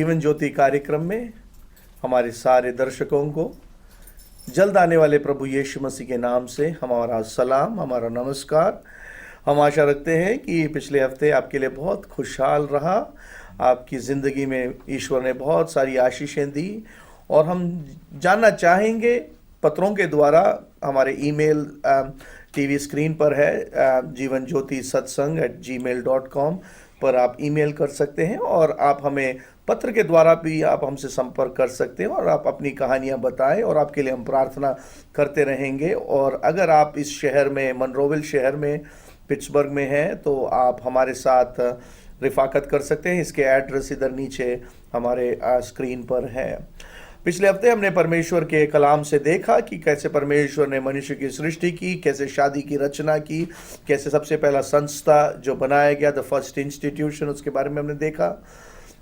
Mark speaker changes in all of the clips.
Speaker 1: जीवन ज्योति कार्यक्रम में हमारे सारे दर्शकों को जल्द आने वाले प्रभु यीशु मसीह के नाम से हमारा सलाम, हमारा नमस्कार। हम आशा रखते हैं कि पिछले हफ्ते आपके लिए बहुत खुशहाल रहा। आपकी ज़िंदगी में ईश्वर ने बहुत सारी आशीषें दी और हम जानना चाहेंगे पत्रों के द्वारा। हमारे ईमेल टीवी स्क्रीन पर है, jivanjyotissatsang@gmail.com पर आप ईमेल कर सकते हैं और आप हमें पत्र के द्वारा भी आप हमसे संपर्क कर सकते हैं और आप अपनी कहानियां बताएं और आपके लिए हम प्रार्थना करते रहेंगे। और अगर आप इस शहर में, मनरोविल शहर में, पिट्सबर्ग में हैं, तो आप हमारे साथ रिफाकत कर सकते हैं। इसके एड्रेस इधर नीचे हमारे स्क्रीन पर है। पिछले हफ्ते हमने परमेश्वर के कलाम से देखा कि कैसे परमेश्वर ने मनुष्य की सृष्टि की, कैसे शादी की रचना की, कैसे सबसे पहला संस्था जो बनाया गया, द फर्स्ट इंस्टीट्यूशन, उसके बारे में हमने देखा।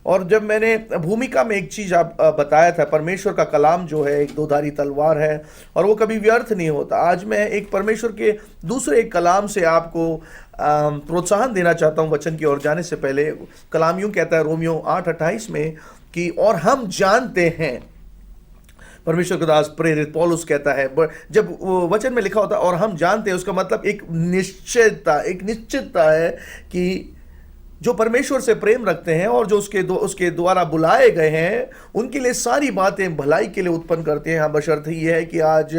Speaker 1: और जब मैंने भूमिका में एक चीज़ आप बताया था, परमेश्वर का कलाम जो है एक दोधारी तलवार है और वो कभी व्यर्थ नहीं होता। आज मैं एक परमेश्वर के दूसरे एक कलाम से आपको प्रोत्साहन देना चाहता हूँ वचन की ओर जाने से पहले। कलाम यूँ कहता है रोमियो 8:28 में कि और हम जानते हैं, परमेश्वर के दास प्रेरित पौलुस कहता है, जब वचन में लिखा होता है और हम जानते हैं, उसका मतलब एक निश्चितता है कि जो परमेश्वर से प्रेम रखते हैं और जो उसके द्वारा बुलाए गए हैं, उनके लिए सारी बातें भलाई के लिए उत्पन्न करते हैं। हाँ, बशर्ते ये है कि आज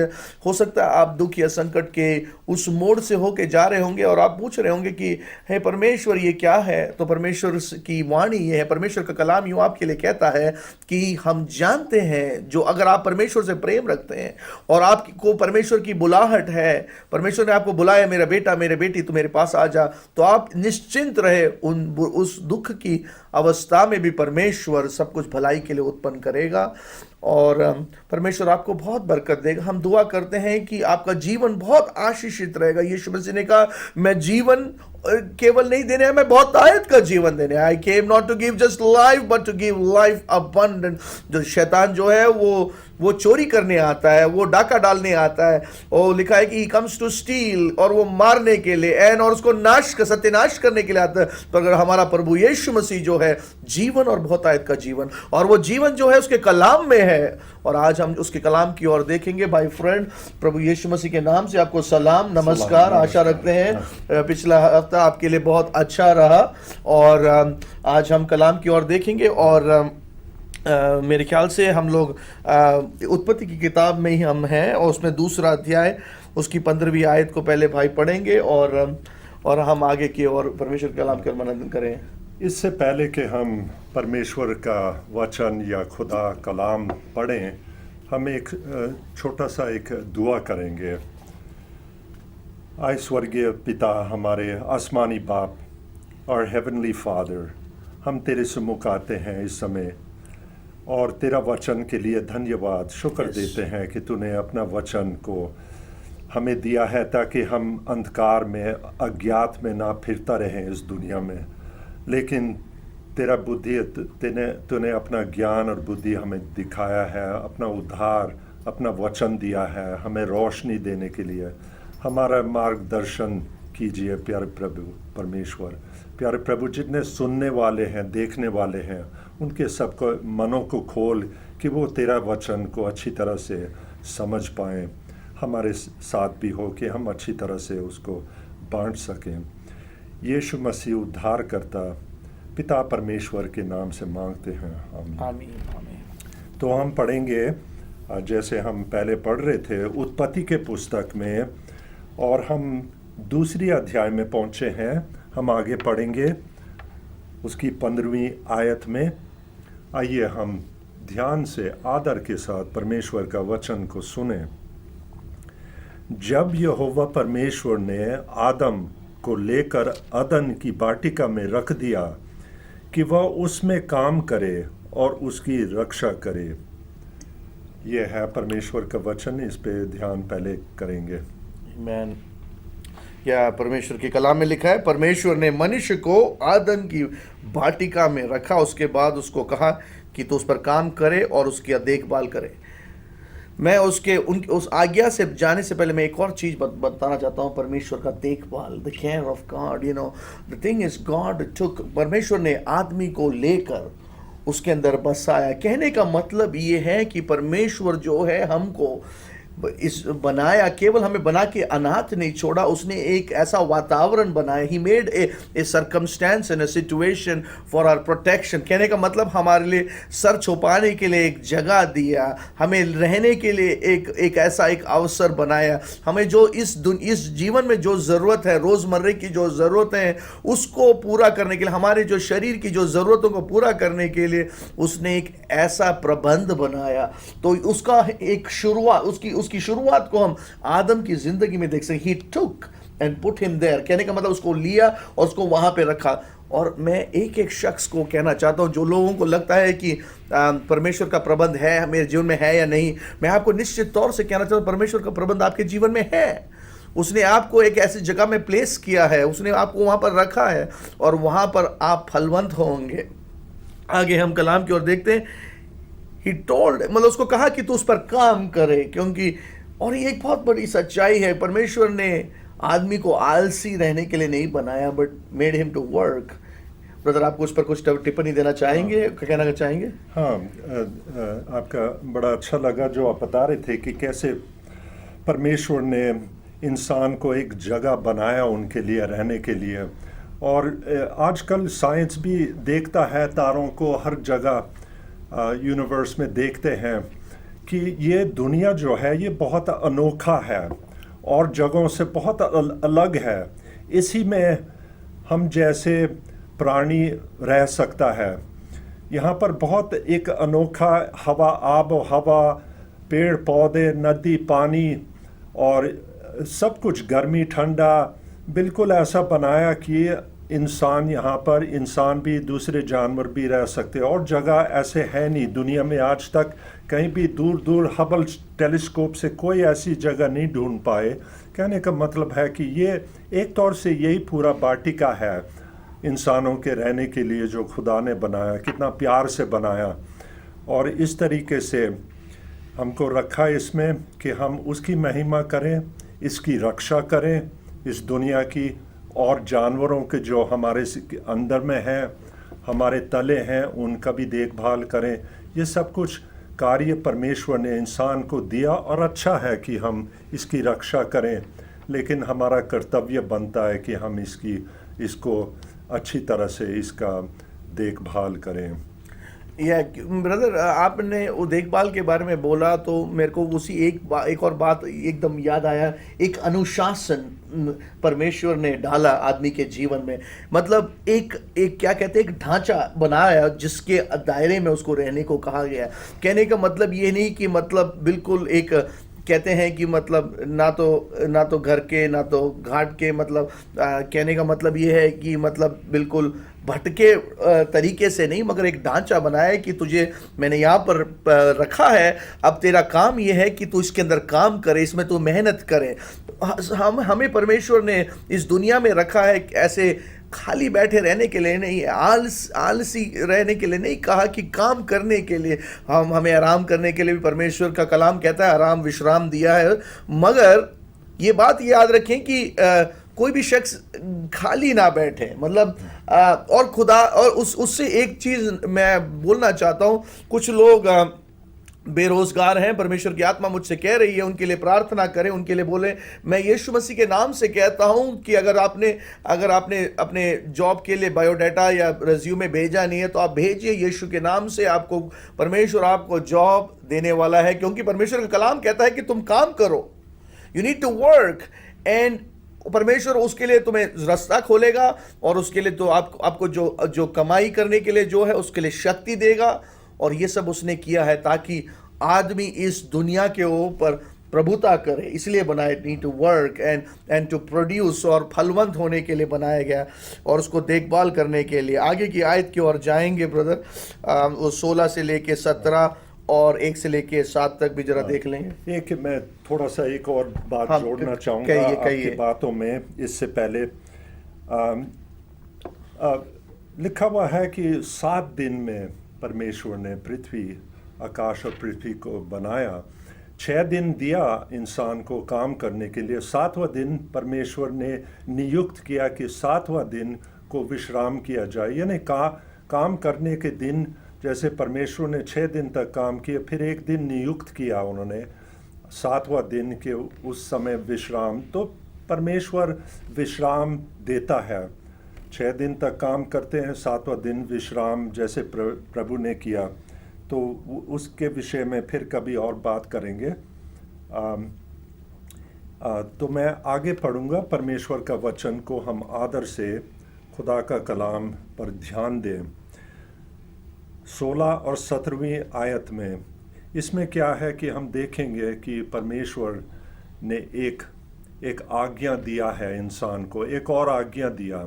Speaker 1: हो सकता है आप दुख या संकट के उस मोड़ से होके जा रहे होंगे और आप पूछ रहे होंगे कि हे परमेश्वर ये क्या है। तो परमेश्वर की वाणी ये है, परमेश्वर का कलाम यूँ आपके लिए कहता है कि हम जानते हैं, जो अगर आप परमेश्वर से प्रेम रखते हैं और आपको परमेश्वर की बुलाहट है, परमेश्वर ने आपको बुलाया, मेरा बेटा मेरे बेटी तू मेरे पास आ जा, तो आप निश्चिंत रहे, उस दुख की अवस्था में भी परमेश्वर सब कुछ भलाई के लिए उत्पन्न करेगा और परमेश्वर आपको बहुत बरकत देगा। हम दुआ करते हैं कि आपका जीवन बहुत आशीषित रहेगा। यीशु मसीह ने कहा, मैं जीवन केवल नहीं देने, मैं बहुत आयत का जीवन देने, I came not to give just life but to give life abundant. जो शैतान जो है वो चोरी करने आता है, वो डाका डालने आता है, और लिखा है कि ही कम्स टू स्टील, और वो मारने के लिए और उसको सत्यानाश करने के लिए आता है। तो अगर हमारा प्रभु यीशु मसीह जो है जीवन और बहुत आयत का जीवन, और वो जीवन जो है उसके कलाम में है, और आज हम उसके कलाम की ओर देखेंगे। भाई फ्रेंड, प्रभु यीशु मसीह के नाम से आपको सलाम, नमस्कार। आशा रखते हैं पिछला हफ्ता आपके लिए बहुत अच्छा रहा और आज हम कलाम की ओर देखेंगे। और मेरे ख्याल से हम लोग उत्पत्ति की किताब में ही हम हैं और उसमें दूसरा अध्याय, उसकी 15वीं आयत को पहले भाई पढ़ेंगे और हम आगे की ओर परमेश्वर के कलाम के ओर मनन करें।
Speaker 2: इससे पहले कि हम परमेश्वर का वचन या खुदा कलाम पढ़ें, हम एक छोटा सा एक दुआ करेंगे। आए स्वर्गीय पिता, हमारे आसमानी बाप और हेवनली फादर, हम तेरे सम्मुख आते हैं इस समय और तेरा वचन के लिए धन्यवाद, शुक्र देते हैं कि तूने अपना वचन को हमें दिया है ताकि हम अंधकार में, अज्ञात में ना फिरता रहें इस दुनिया में, लेकिन तेरा बुद्धि, तूने अपना ज्ञान और बुद्धि हमें दिखाया है, अपना उद्धार, अपना वचन दिया है हमें रोशनी देने के लिए। हमारा मार्गदर्शन कीजिए प्यारे प्रभु परमेश्वर। प्यारे प्रभु, जितने सुनने वाले हैं, देखने वाले हैं, उनके सबको मनों को खोल कि वो तेरा वचन को अच्छी तरह से समझ पाएं। हमारे साथ भी हो कि हम अच्छी तरह से उसको बांट सकें। यीशु मसीह उद्धार करता पिता परमेश्वर के नाम से मांगते हैं, आमीन आमीन। तो हम पढ़ेंगे जैसे हम पहले पढ़ रहे थे उत्पत्ति के पुस्तक में, और हम दूसरी अध्याय में पहुँचे हैं। हम आगे पढ़ेंगे उसकी 15वीं आयत में। आइए हम ध्यान से आदर के साथ परमेश्वर का वचन को सुने। जब यहोवा परमेश्वर ने आदम को लेकर अदन की वाटिका में रख दिया कि वह उसमें काम करे और उसकी रक्षा करे। यह है परमेश्वर का वचन, इस पे ध्यान पहले करेंगे।
Speaker 1: आमीन। या परमेश्वर के कलाम में लिखा है, परमेश्वर ने मनुष्य को आदन की वाटिका में रखा, उसके बाद उसको कहा कि तो उस पर काम करे और उसकी देखभाल करे। मैं उस आज्ञा से जाने से पहले मैं एक और चीज़ बताना चाहता हूँ। परमेश्वर का देखभाल, the care of God, the thing is God took, परमेश्वर ने आदमी को लेकर उसके अंदर बसाया। कहने का मतलब ये है कि परमेश्वर जो है हमको इस बनाया, केवल हमें बना के अनाथ नहीं छोड़ा, उसने एक ऐसा वातावरण बनाया। He made a circumstance and a situation for our protection. कहने का मतलब हमारे लिए सर छुपाने के लिए एक जगह दिया, हमें रहने के लिए एक ऐसा एक अवसर बनाया। हमें जो इस जीवन में जो ज़रूरत है, रोज़मर्रे की जो ज़रूरतें हैं उसको पूरा करने के लिए, हमारे जो शरीर की जो ज़रूरतों को पूरा करने के लिए उसने एक ऐसा प्रबंध बनाया। तो उसका एक शुरुआत, उसकी शुरुआत को हम आदम की जिंदगी में देख सकते। He took and put him there. कहने का मतलब उसको लिया और उसको वहां पे रखा। और मैं एक एक शख्स को कहना चाहता हूं, जो लोगों को लगता है कि परमेश्वर का प्रबंध है मेरे जीवन में है या नहीं, मैं आपको निश्चित तौर से कहना चाहता हूं परमेश्वर का प्रबंध आपके जीवन में है। उसने आपको एक ऐसी जगह में प्लेस किया है, उसने आपको वहां पर रखा है और वहां पर आप फलवंत होंगे। आगे हम कलाम की ओर देखते हैं। ही टोल्ड, मतलब उसको कहा कि तू उस पर काम करे, क्योंकि और ये एक बहुत बड़ी सच्चाई है, परमेश्वर ने आदमी को आलसी रहने के लिए नहीं बनाया, but made him to work. Brother, आपको उस पर कुछ टिप्पणी देना चाहेंगे, कहना चाहेंगे?
Speaker 2: हाँ, आपका बड़ा अच्छा लगा जो आप बता रहे थे कि कैसे परमेश्वर ने इंसान को एक जगह बनाया उनके लिए रहने के लिए। और आजकल साइंस भी देखता है तारों को, हर जगह यूनिवर्स में देखते हैं कि ये दुनिया जो है ये बहुत अनोखा है और जगहों से बहुत अलग है। इसी में हम जैसे प्राणी रह सकता है। यहाँ पर बहुत एक अनोखा हवा, आब व हवा, पेड़ पौधे, नदी, पानी और सब कुछ, गर्मी ठंडा, बिल्कुल ऐसा बनाया कि इंसान यहाँ पर, इंसान भी दूसरे जानवर भी रह सकते हैं। और जगह ऐसे है नहीं दुनिया में आज तक कहीं भी, दूर दूर हबल टेलीस्कोप से कोई ऐसी जगह नहीं ढूंढ पाए। कहने का मतलब है कि ये एक तौर से यही पूरा वाटिका है इंसानों के रहने के लिए जो खुदा ने बनाया, कितना प्यार से बनाया और इस तरीके से हमको रखा इसमें कि हम उसकी महिमा करें, इसकी रक्षा करें, इस दुनिया की और जानवरों के जो हमारे अंदर में हैं, हमारे तले हैं, उनका भी देखभाल करें। ये सब कुछ कार्य परमेश्वर ने इंसान को दिया और अच्छा है कि हम इसकी रक्षा करें, लेकिन हमारा कर्तव्य बनता है कि हम इसको अच्छी तरह से इसका देखभाल करें।
Speaker 1: या ब्रदर, आपने वो देखभाल के बारे में बोला तो मेरे को उसी एक और बात एकदम याद आया। एक अनुशासन परमेश्वर ने डाला आदमी के जीवन में, मतलब एक क्या कहते हैं, एक ढांचा बनाया जिसके दायरे में उसको रहने को कहा गया। कहने का मतलब ये नहीं कि मतलब बिल्कुल एक कहते हैं कि मतलब ना तो घर के ना तो घाट के, मतलब कहने का मतलब ये है कि मतलब बिल्कुल भटके तरीके से नहीं, मगर एक ढांचा बनाया है कि तुझे मैंने यहाँ पर रखा है, अब तेरा काम ये है कि तू इसके अंदर काम करे, इसमें तू मेहनत करे। हमें परमेश्वर ने इस दुनिया में रखा है ऐसे खाली बैठे रहने के लिए नहीं, आलसी रहने के लिए नहीं, कहा कि काम करने के लिए। हमें आराम करने के लिए भी परमेश्वर का कलाम कहता है आराम विश्राम दिया है। मगर ये बात याद रखें कि कोई भी शख्स खाली ना बैठे, मतलब और खुदा और उससे एक चीज़ मैं बोलना चाहता हूँ, कुछ लोग बेरोजगार हैं, परमेश्वर की आत्मा मुझसे कह रही है उनके लिए प्रार्थना करें, उनके लिए बोले। मैं यीशु मसीह के नाम से कहता हूं कि अगर आपने अपने जॉब के लिए बायोडाटा या रिज्यूमे भेजा नहीं है तो आप भेजिए यीशु के नाम से। आपको परमेश्वर आपको जॉब देने वाला है, क्योंकि परमेश्वर का कलाम कहता है कि तुम काम करो, you need to work, and परमेश्वर उसके लिए तुम्हें रास्ता खोलेगा और उसके लिए तो आपको जो कमाई करने के लिए जो है उसके लिए शक्ति देगा। और ये सब उसने किया है ताकि आदमी इस दुनिया के ऊपर प्रभुता करे, इसलिए बनाया, need to work and to produce, और फलवंत होने के लिए बनाया गया और उसको देखभाल करने के लिए। आगे की आयत की ओर जाएंगे ब्रदर, वो 16 से लेके 17 और 1 से लेके 7 तक भी जरा देख लेंगे।
Speaker 2: एक मैं थोड़ा सा एक और बात जोड़ना चाहूँगा आपकी बातों में। इससे पहले लिखा हुआ है कि 7 दिन में परमेश्वर ने पृथ्वी, आकाश और पृथ्वी को बनाया। 6 दिन दिया इंसान को काम करने के लिए, 7वां दिन परमेश्वर ने नियुक्त किया कि 7वां दिन को विश्राम किया जाए, यानी काम करने के दिन जैसे परमेश्वर ने 6 दिन तक काम किया, फिर एक दिन नियुक्त किया उन्होंने, 7वां दिन के उस समय विश्राम। तो परमेश्वर विश्राम देता है, 6 दिन तक काम करते हैं, 7वां दिन विश्राम जैसे प्रभु ने किया। तो उसके विषय में फिर कभी और बात करेंगे। तो मैं आगे पढ़ूंगा। परमेश्वर का वचन को हम आदर से खुदा का कलाम पर ध्यान दें। 16 और 17वीं आयत में इसमें क्या है कि हम देखेंगे कि परमेश्वर ने एक आज्ञा दिया है इंसान को, एक और आज्ञा दिया।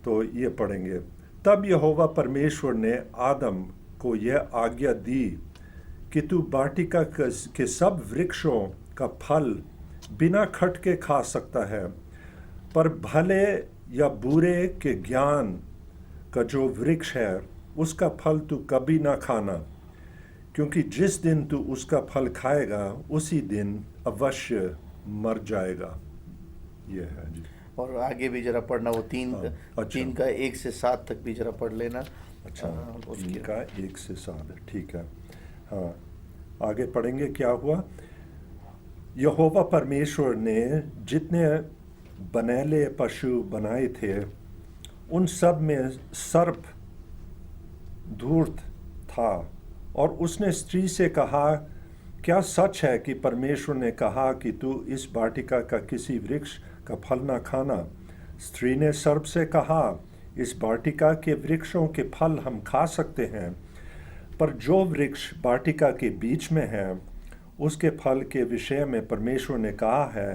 Speaker 2: तो ये पढ़ेंगे। तब यहोवा परमेश्वर ने आदम को यह आज्ञा दी कि तू वाटिका के सब वृक्षों का फल बिना खटके खा सकता है, पर भले या बुरे के ज्ञान का जो वृक्ष है उसका फल तू कभी ना खाना, क्योंकि जिस दिन तू उसका फल खाएगा उसी दिन अवश्य मर जाएगा। ये है जी।
Speaker 1: और आगे भी जरा पढ़ना, वो
Speaker 2: अच्छा।
Speaker 1: 3 का 1 से 7 तक भी जरा पढ़ लेना।
Speaker 2: अच्छा,
Speaker 1: उसके
Speaker 2: 3 का 1 से 7, ठीक है। हाँ, आगे पढ़ेंगे। क्या हुआ? यहोवा परमेश्वर ने जितने बनेले पशु बनाए थे उन सब में सर्प धूर्त था, और उसने स्त्री से कहा, क्या सच है कि परमेश्वर ने कहा कि तू इस वाटिका का किसी वृक्ष का फल ना खाना? स्त्री ने सर्प से कहा, इस वाटिका के वृक्षों के फल हम खा सकते हैं, पर जो वृक्ष वाटिका के बीच में है उसके फल के विषय में परमेश्वर ने कहा है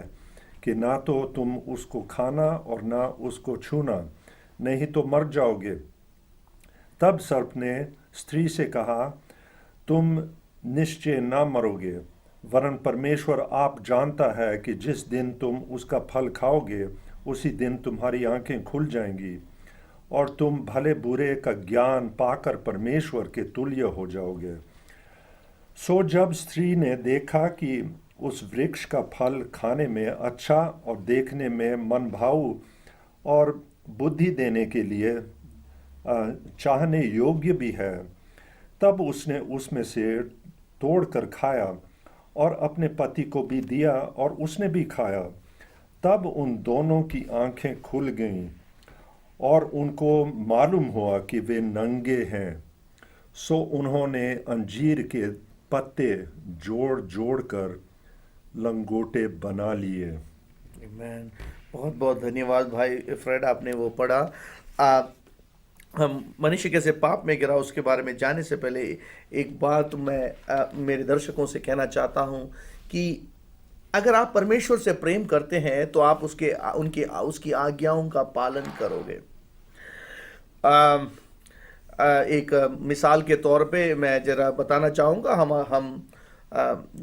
Speaker 2: कि ना तो तुम उसको खाना और ना उसको छूना, नहीं तो मर जाओगे। तब सर्प ने स्त्री से कहा, तुम निश्चय ना मरोगे, वरन परमेश्वर आप जानता है कि जिस दिन तुम उसका फल खाओगे उसी दिन तुम्हारी आंखें खुल जाएंगी और तुम भले बुरे का ज्ञान पाकर परमेश्वर के तुल्य हो जाओगे। सो जब स्त्री ने देखा कि उस वृक्ष का फल खाने में अच्छा और देखने में मनभाऊ और बुद्धि देने के लिए चाहने योग्य भी है, तब उसने उसमें से तोड़कर खाया और अपने पति को भी दिया और उसने भी खाया। तब उन दोनों की आंखें खुल गईं और उनको मालूम हुआ कि वे नंगे हैं। सो उन्होंने अंजीर के पत्ते जोड़ जोड़ कर लंगोटे बना लिए।
Speaker 1: आमीन। बहुत बहुत धन्यवाद भाई फ्रेड, आपने वो पढ़ा। हम मनुष्य कैसे पाप में गिरा उसके बारे में जानने से पहले एक बात मैं मेरे दर्शकों से कहना चाहता हूँ कि अगर आप परमेश्वर से प्रेम करते हैं तो आप उसकी आज्ञाओं का पालन करोगे। एक मिसाल के तौर पे मैं जरा बताना चाहूँगा, हम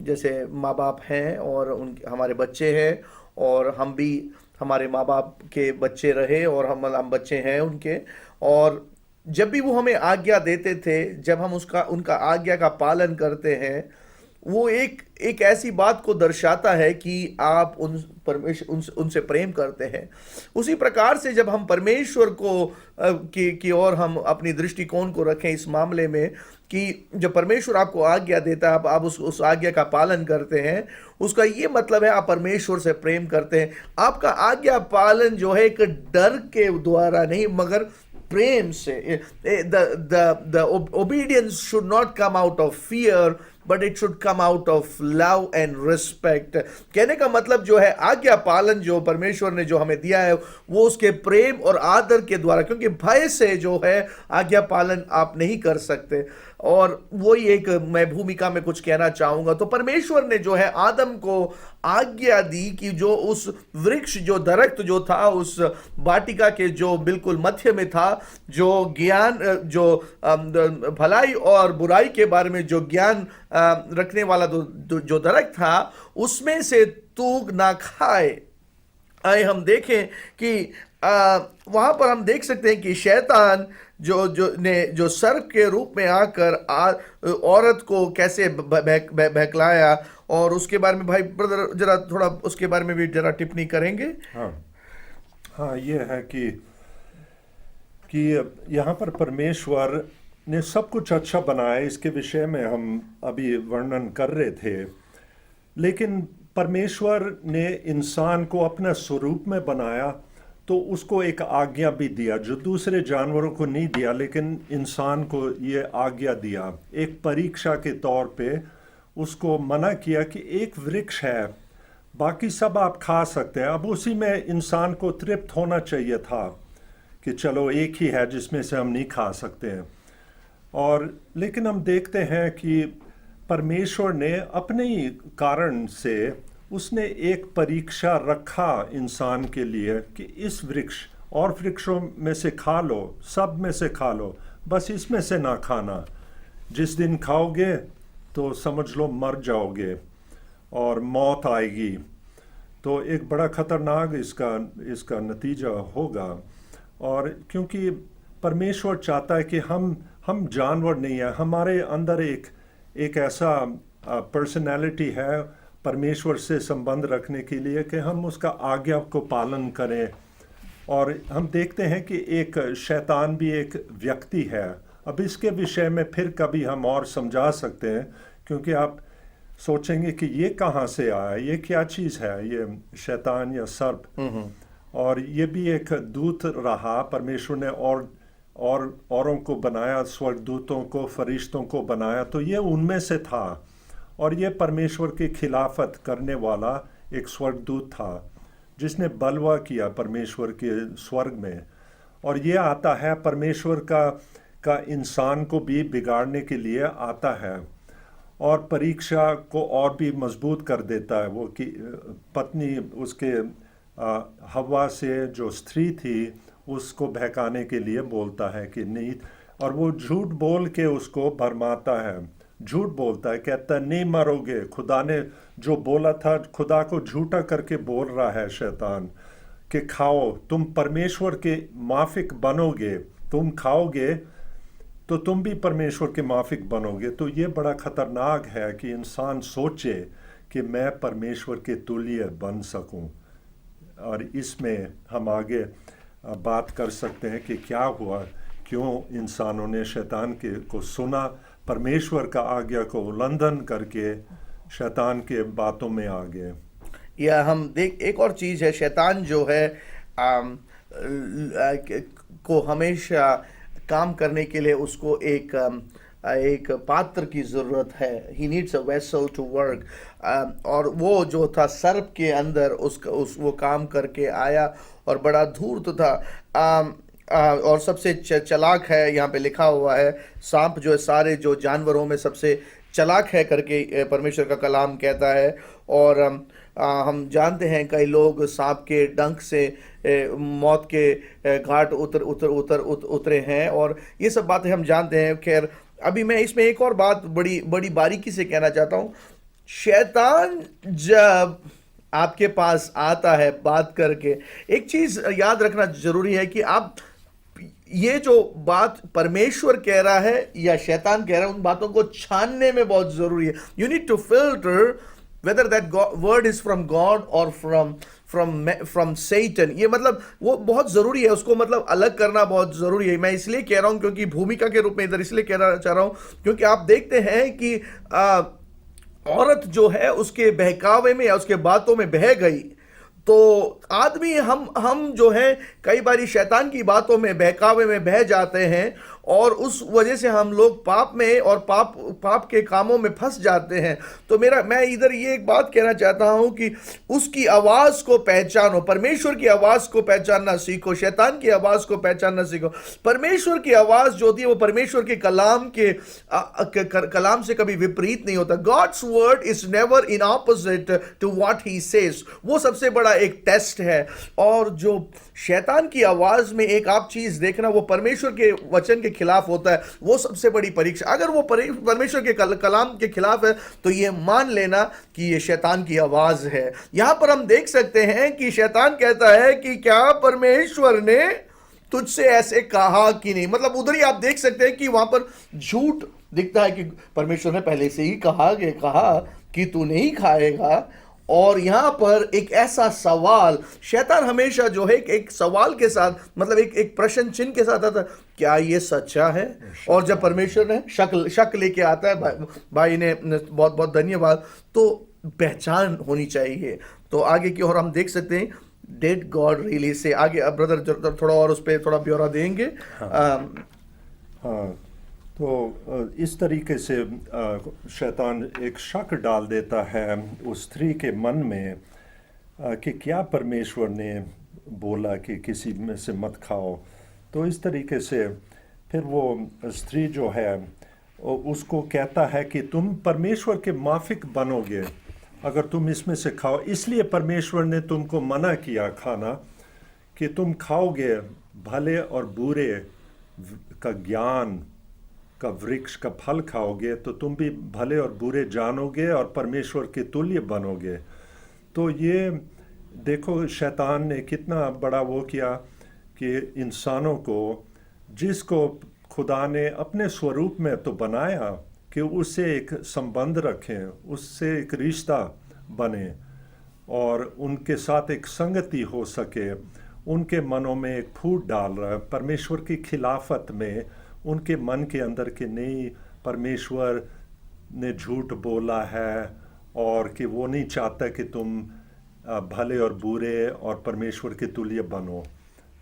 Speaker 1: जैसे माँ बाप हैं और हमारे बच्चे हैं, और हम भी हमारे माँ बाप के बच्चे रहे और हम बच्चे हैं उनके, और जब भी वो हमें आज्ञा देते थे, जब हम उनका आज्ञा का पालन करते हैं, वो एक ऐसी बात को दर्शाता है कि आप उनसे प्रेम करते हैं। उसी प्रकार से जब हम परमेश्वर की ओर हम अपनी दृष्टिकोण को रखें इस मामले में कि जब परमेश्वर आपको आज्ञा देता है, आप उस आज्ञा का पालन करते हैं, उसका ये मतलब है आप परमेश्वर से प्रेम करते हैं। आपका आज्ञा पालन जो है एक डर के द्वारा नहीं मगर प्रेम से। The obedience should not come out of fear, but it should come out of love and respect। कहने का मतलब जो है आज्ञा पालन जो परमेश्वर ने जो हमें दिया है वो उसके प्रेम और आदर के द्वारा, क्योंकि भय से जो है आज्ञा पालन आप नहीं कर सकते। और वही एक मैं भूमिका में कुछ कहना चाहूंगा। तो परमेश्वर ने जो है आदम को आज्ञा दी कि जो उस वृक्ष जो दरख्त जो था उस वाटिका के जो बिल्कुल मध्य में था, जो ज्ञान जो भलाई और बुराई के बारे में जो ज्ञान रखने वाला जो दरख्त था उसमें से तू ना खाए। आए हम देखें कि वहां पर हम देख सकते हैं कि शैतान जो सर्प के रूप में आकर औरत को कैसे बहकलाया, और उसके बारे में भाई ब्रदर जरा थोड़ा उसके बारे में भी जरा टिप्पणी करेंगे।
Speaker 2: हाँ, ये है कि यहाँ पर परमेश्वर ने सब कुछ अच्छा बनाया, इसके विषय में हम अभी वर्णन कर रहे थे। लेकिन परमेश्वर ने इंसान को अपना स्वरूप में बनाया, तो उसको एक आज्ञा भी दिया जो दूसरे जानवरों को नहीं दिया, लेकिन इंसान को ये आज्ञा दिया। एक परीक्षा के तौर पे उसको मना किया कि एक वृक्ष है, बाकी सब आप खा सकते हैं। अब उसी में इंसान को तृप्त होना चाहिए था कि चलो एक ही है जिसमें से हम नहीं खा सकते हैं। और लेकिन हम देखते हैं कि परमेश्वर ने अपने ही कारण से उसने एक परीक्षा रखा इंसान के लिए कि इस वृक्ष और वृक्षों में से खा लो, सब में से खा लो, बस इसमें से ना खाना। जिस दिन खाओगे तो समझ लो मर जाओगे और मौत आएगी। तो एक बड़ा खतरनाक इसका नतीजा होगा। और क्योंकि परमेश्वर चाहता है कि हम जानवर नहीं है, हमारे अंदर एक ऐसा पर्सनैलिटी है परमेश्वर से संबंध रखने के लिए कि हम उसका आज्ञा को पालन करें। और हम देखते हैं कि एक शैतान भी एक व्यक्ति है। अब इसके विषय में फिर कभी हम और समझा सकते हैं, क्योंकि आप सोचेंगे कि ये कहाँ से आया, ये क्या चीज़ है, ये शैतान या सर्प। और ये भी एक दूत रहा। परमेश्वर ने औरों को बनाया, स्वर्गदूतों को, फरिश्तों को बनाया, तो ये उनमें से था। और ये परमेश्वर की खिलाफत करने वाला एक स्वर्गदूत था जिसने बलवा किया परमेश्वर के स्वर्ग में। और ये आता है परमेश्वर का इंसान को भी बिगाड़ने के लिए आता है, और परीक्षा को और भी मजबूत कर देता है। वो कि पत्नी उसके हवा से जो स्त्री थी उसको बहकाने के लिए बोलता है कि नहीं, और वो झूठ बोल के उसको भरमाता है, झूठ बोलता है, कहता है नहीं मरोगे। खुदा ने जो बोला था, खुदा को झूठा करके बोल रहा है शैतान कि खाओ, तुम परमेश्वर के माफिक बनोगे, तुम खाओगे तो तुम भी परमेश्वर के माफिक बनोगे। तो ये बड़ा खतरनाक है कि इंसान सोचे कि मैं परमेश्वर के तुल्य बन सकूं। और इसमें हम आगे बात कर सकते हैं कि क्या हुआ, क्यों इंसानों ने शैतान को सुना, परमेश्वर का आज्ञा को उल्लंघन करके शैतान के बातों में आ गए।
Speaker 1: या हम देख एक और चीज़ है, शैतान जो है को हमेशा काम करने के लिए उसको एक पात्र की ज़रूरत है। He needs a vessel to work. और वो जो था सर्प के अंदर वो काम करके आया और बड़ा धूर्त था। और सबसे चालाक है, यहाँ पे लिखा हुआ है सांप जो है सारे जो जानवरों में सबसे चालाक है करके परमेश्वर का कलाम कहता है। और हम जानते हैं कई लोग सांप के डंक से मौत के घाट उतरे हैं, और ये सब बातें हम जानते हैं। खैर अभी मैं इसमें एक और बात बड़ी बड़ी बारीकी से कहना चाहता हूँ। शैतान जब आपके पास आता है बात करके, एक चीज़ याद रखना जरूरी है कि आप ये जो बात परमेश्वर कह रहा है या शैतान कह रहा है, उन बातों को छानने में बहुत जरूरी है। You need to filter whether that word is from God or from Satan। ये मतलब वो बहुत ज़रूरी है, उसको मतलब अलग करना बहुत ज़रूरी है। मैं इसलिए कह रहा हूँ क्योंकि भूमिका के रूप में इधर इसलिए कहना चाह रहा हूँ क्योंकि आप देखते हैं कि औरत जो है उसके बहकावे में या उसके बातों में बह गई, तो आदमी हम जो है कई बारी शैतान की बातों में बहकावे में बह जाते हैं, और उस वजह से हम लोग पाप में और पाप के कामों में फंस जाते हैं। तो मैं इधर ये एक बात कहना चाहता हूं कि उसकी आवाज़ को पहचानो, परमेश्वर की आवाज़ को पहचानना सीखो, शैतान की आवाज़ को पहचानना सीखो। परमेश्वर की आवाज़ जो होती है वो परमेश्वर के कलाम से कभी विपरीत नहीं होता। God's word is never in opposite to what he says. वो सबसे बड़ा एक टेस्ट है। और जो शैतान की आवाज़ में एक आप चीज़ देखना, वो परमेश्वर के वचन के खिलाफ होता है, वो सबसे बड़ी परीक्षा। अगर वो परमेश्वर के कलाम के खिलाफ है तो ये मान लेना कि ये शैतान की आवाज है। यहां पर हम देख सकते हैं कि शैतान कहता है कि क्या परमेश्वर ने तुझसे ऐसे कहा कि नहीं। मतलब उधर ही आप देख सकते हैं कि वहां पर झूठ दिखता है कि परमेश्वर ने पहले से ही कहा कि तू नहीं खाएगा, और यहाँ पर एक ऐसा सवाल, शैतान हमेशा जो है एक सवाल के साथ, मतलब एक प्रश्न चिन्ह के साथ आता है, क्या ये सच्चा है? और जब परमेश्वर ने शक लेके आता है, भाई ने बहुत बहुत धन्यवाद, तो पहचान होनी चाहिए। तो आगे की ओर हम देख सकते हैं, डेड गॉड रियली से आगे। अब ब्रदर थोड़ा और उस पर थोड़ा ब्यौरा देंगे।
Speaker 2: हाँ, तो इस तरीके से शैतान एक शक डाल देता है उस स्त्री के मन में कि क्या परमेश्वर ने बोला कि किसी में से मत खाओ। तो इस तरीके से फिर वो स्त्री जो है उसको कहता है कि तुम परमेश्वर के माफिक बनोगे अगर तुम इसमें से खाओ, इसलिए परमेश्वर ने तुमको मना किया खाना कि तुम खाओगे भले और बुरे का ज्ञान का वृक्ष का फल खाओगे तो तुम भी भले और बुरे जानोगे और परमेश्वर के तुल्य बनोगे। तो ये देखो शैतान ने कितना बड़ा वो किया कि इंसानों को, जिसको खुदा ने अपने स्वरूप में तो बनाया कि उससे एक संबंध रखें, उससे एक रिश्ता बने और उनके साथ एक संगति हो सके, उनके मनों में एक फूट डाल रहा है परमेश्वर की खिलाफत में। उनके मन के अंदर कि नहीं, परमेश्वर ने झूठ बोला है और कि वो नहीं चाहता कि तुम भले और बुरे और परमेश्वर के तुल्य बनो।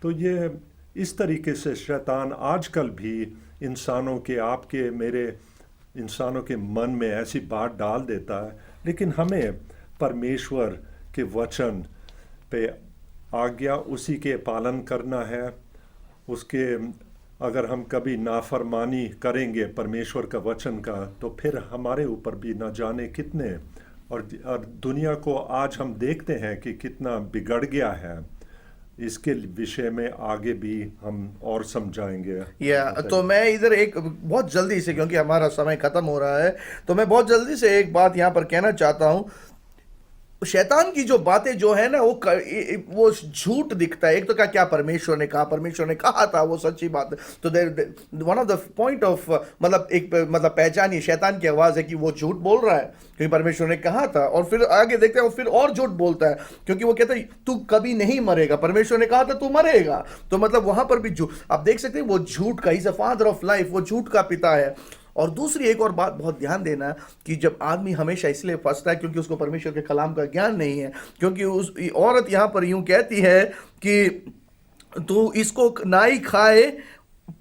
Speaker 2: तो ये इस तरीके से शैतान आजकल भी इंसानों के, आपके मेरे इंसानों के मन में ऐसी बात डाल देता है। लेकिन हमें परमेश्वर के वचन पे आज्ञा उसी के पालन करना है। उसके अगर हम कभी नाफरमानी करेंगे परमेश्वर का वचन का, तो फिर हमारे ऊपर भी न जाने कितने, और दुनिया को आज हम देखते हैं कि कितना बिगड़ गया है। इसके विषय में आगे भी हम और समझाएंगे।
Speaker 1: तो मैं इधर एक बहुत जल्दी से, क्योंकि हमारा समय खत्म हो रहा है, तो मैं बहुत जल्दी से एक बात यहाँ पर कहना चाहता हूँ। शैतान की जो बातें जो है ना, वो झूठ दिखता है। एक तो क्या परमेश्वर ने कहा था, वो सच्ची बात है। तो one of the point of मतलब पहचान ये शैतान की आवाज है कि वो झूठ बोल रहा है क्योंकि परमेश्वर ने कहा था। और फिर आगे देखते हैं वो फिर और झूठ बोलता है क्योंकि वो कहता है तू कभी नहीं मरेगा, परमेश्वर ने कहा था तू मरेगा। तो मतलब वहां पर भी झूठ आप देख सकते हैं। वो झूठ का, is a father of life, वो झूठ का पिता है। और दूसरी एक और बात बहुत ध्यान देना कि जब आदमी हमेशा इसलिए फंसता है क्योंकि उसको परमेश्वर के कलाम का ज्ञान नहीं है। क्योंकि उस औरत यहां पर यूं कहती है कि तू इसको ना ही खाए,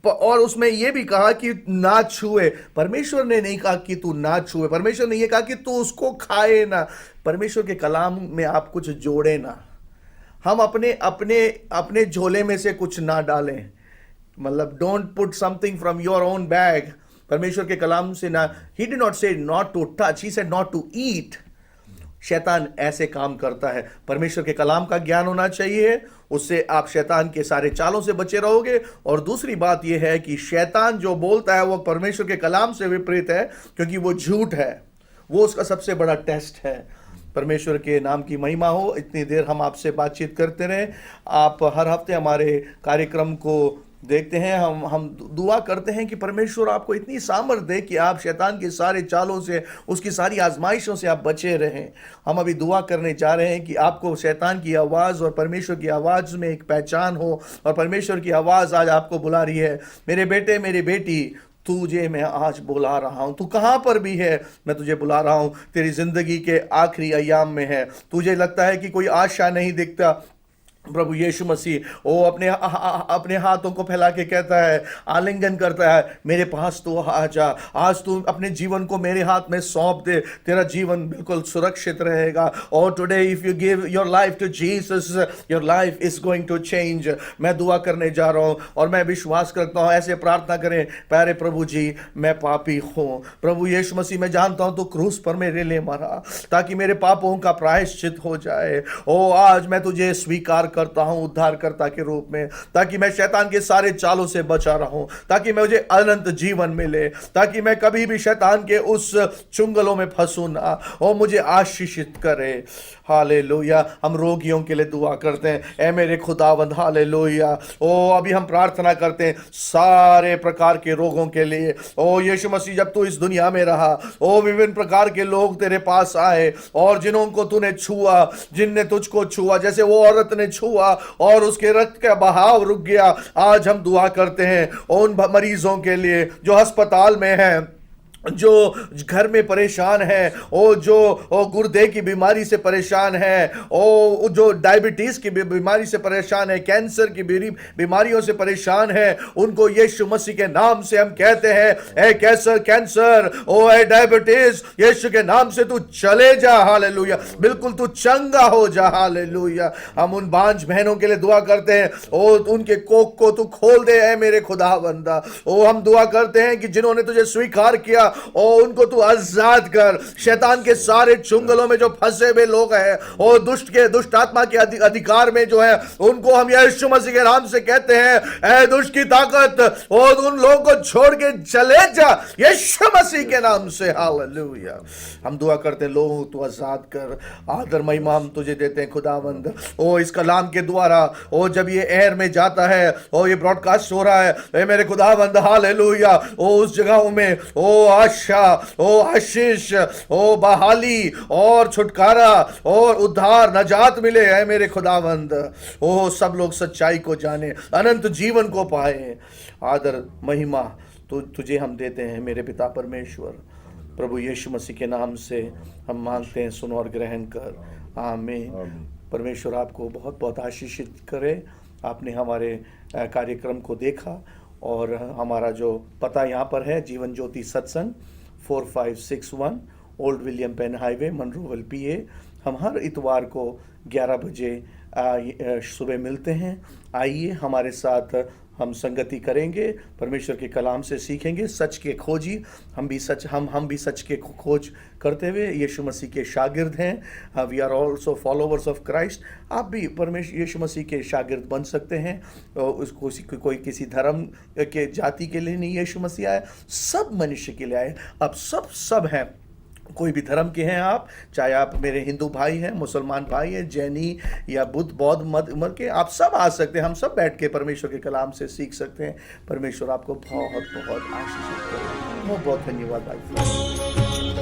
Speaker 1: और उसमें यह भी कहा कि ना छुए। परमेश्वर ने नहीं कहा कि तू ना छुए, परमेश्वर ने यह कहा कि तू उसको खाए ना। परमेश्वर के कलाम में आप कुछ जोड़े ना, हम अपने अपने अपने झोले में से कुछ ना डालें। मतलब don't put something from your own bag. परमेश्वर के कलाम से ना, he did not say not to touch, he said not to eat. शैतान ऐसे काम करता है। परमेश्वर के कलाम का ज्ञान होना चाहिए, उससे आप शैतान के सारे चालों से बचे रहोगे। और दूसरी बात यह है कि शैतान जो बोलता है वो परमेश्वर के कलाम से विपरीत है क्योंकि वो झूठ है। वो उसका सबसे बड़ा टेस्ट है। परमेश्वर के नाम की महिमा हो। इतनी देर हम आपसे बातचीत करते रहे। आप हर हफ्ते हमारे कार्यक्रम को देखते हैं। हम दुआ करते हैं कि परमेश्वर आपको इतनी सामर्थ दे कि आप शैतान के सारे चालों से, उसकी सारी आजमाइशों से आप बचे रहें। हम अभी दुआ करने जा रहे हैं कि आपको शैतान की आवाज़ और परमेश्वर की आवाज़ में एक पहचान हो। और परमेश्वर की आवाज़ आज आपको बुला रही है, मेरे बेटे मेरी बेटी, तुझे मैं आज बुला रहा हूं। तू कहां पर भी है, मैं तुझे बुला रहा हूं। तेरी जिंदगी के आखिरी अय्याम में है। तुझे लगता है कि कोई आशा नहीं दिखता, प्रभु यीशु मसीह वो अपने हाथों को फैला के कहता है, आलिंगन करता है, मेरे पास तो आ जा। आज तू अपने जीवन को मेरे हाथ में सौंप दे, तेरा जीवन बिल्कुल सुरक्षित रहेगा। और today if you give your life to Jesus, your life is going to change. मैं दुआ करने जा रहा हूं और मैं विश्वास करता हूं, ऐसे प्रार्थना करें, प्यारे प्रभु जी मैं पापी हूं, प्रभु यीशु मसीह मैं जानता हूं तू क्रूस पर मेरे लिए मरा ताकि मेरे पापों का प्रायश्चित हो जाए। ओ आज मैं तुझे स्वीकार करता हूँ उद्धारकर्ता के रूप में, ताकि मैं शैतान के सारे चालों से बचा रहूं, ताकि मैं मुझे अनंत जीवन मिले, ताकि मैं कभी भी शैतान के उस चुंगलों में फंसू ना, और मुझे आशीषित करे। हालेलुया। हम रोगियों के लिए दुआ करते हैं, ऐ मेरे खुदावंद। हालेलुया। ओ अभी हम प्रार्थना करते हैं सारे प्रकार के रोगों के लिए। ओ यीशु मसीह, जब तू इस दुनिया में रहा, ओ विभिन्न प्रकार के लोग तेरे पास आए, और जिनको तूने छुआ, जिनने तुझको छुआ, जैसे वो औरत ने छुआ और उसके रक्त का बहाव रुक गया। आज हम दुआ करते हैं उन मरीजों के लिए जो अस्पताल में हैं, जो घर में परेशान है, ओ जो गुर्दे की बीमारी से परेशान है, ओ जो डायबिटीज की बीमारी से परेशान है, कैंसर की बीमारियों से परेशान है, उनको यीशु मसीह के नाम से हम कहते हैं, ए कैंसर, ओ ए डायबिटीज, यीशु के नाम से तू चले जा। हालेलुया। बिल्कुल तू चंगा हो जा। हालेलुया। हम उन बांझ बहनों के लिए दुआ करते हैं, ओ उनके कोख को तू खोल दे ए मेरे खुदावंदा। ओ हम दुआ करते हैं कि जिन्होंने तुझे स्वीकार किया, और उनको तू आजाद कर। शैतान के सारे चुंगलों में जो फंसे हुए लोग हैं, और दुष्ट आत्मा के अधिकार में जो है, उनको हम यीशु मसीह के नाम से कहते हैं, ऐ दुष्ट की ताकत, और उन लोगों को छोड़ के चले जा यीशु मसीह के नाम से। हालेलुया। हम दुआ करते हैं, लोगों को तू आजाद कर। आदर महिमा हम तुझे देते हैं खुदावंद। ओ इस कलाम के द्वारा, ओ जब ये एयर में जाता है, ओ ये ब्रॉडकास्ट हो रहा है, ए मेरे खुदावंद, हालेलुया, ओ उस जगहों में ओ आशा, ओ आशीष, ओ बहाली और छुटकारा और उद्धार, नजात मिले है मेरे खुदावंद। ओ सब लोग सच्चाई को जाने, अनंत जीवन को पाए। आदर महिमा तुझे हम देते हैं मेरे पिता परमेश्वर। प्रभु यीशु मसीह के नाम से हम मांगते हैं, सुन और ग्रहण कर। आमीन। परमेश्वर आपको बहुत बहुत आशीषित करे। आपने हमारे कार्यक्रम को देखा, और हमारा जो पता यहाँ पर है, जीवन ज्योति सत्संग 4561 old William Penn highway, Monroeville PA। हम हर इतवार को 11 बजे सुबह मिलते हैं। आइए हमारे साथ हम संगति करेंगे, परमेश्वर के कलाम से सीखेंगे, सच के खोजी। हम भी सच के खोज करते हुए यीशु मसीह के शागिर्द हैं। We are also followers of Christ. आप भी परमेश्वर यीशु मसीह के शागिर्द बन सकते हैं। उसको कोई किसी धर्म के जाति के लिए नहीं यीशु मसीह आए, सब मनुष्य के लिए आए। अब सब हैं, कोई भी धर्म के हैं आप, चाहे आप मेरे हिंदू भाई हैं, मुसलमान भाई हैं, जैनी या बुद्ध बौद्ध मत के, आप सब आ सकते हैं। हम सब बैठ के परमेश्वर के कलाम से सीख सकते हैं। परमेश्वर आपको बहुत बहुत आशीष करे। बहुत बहुत धन्यवाद भाई।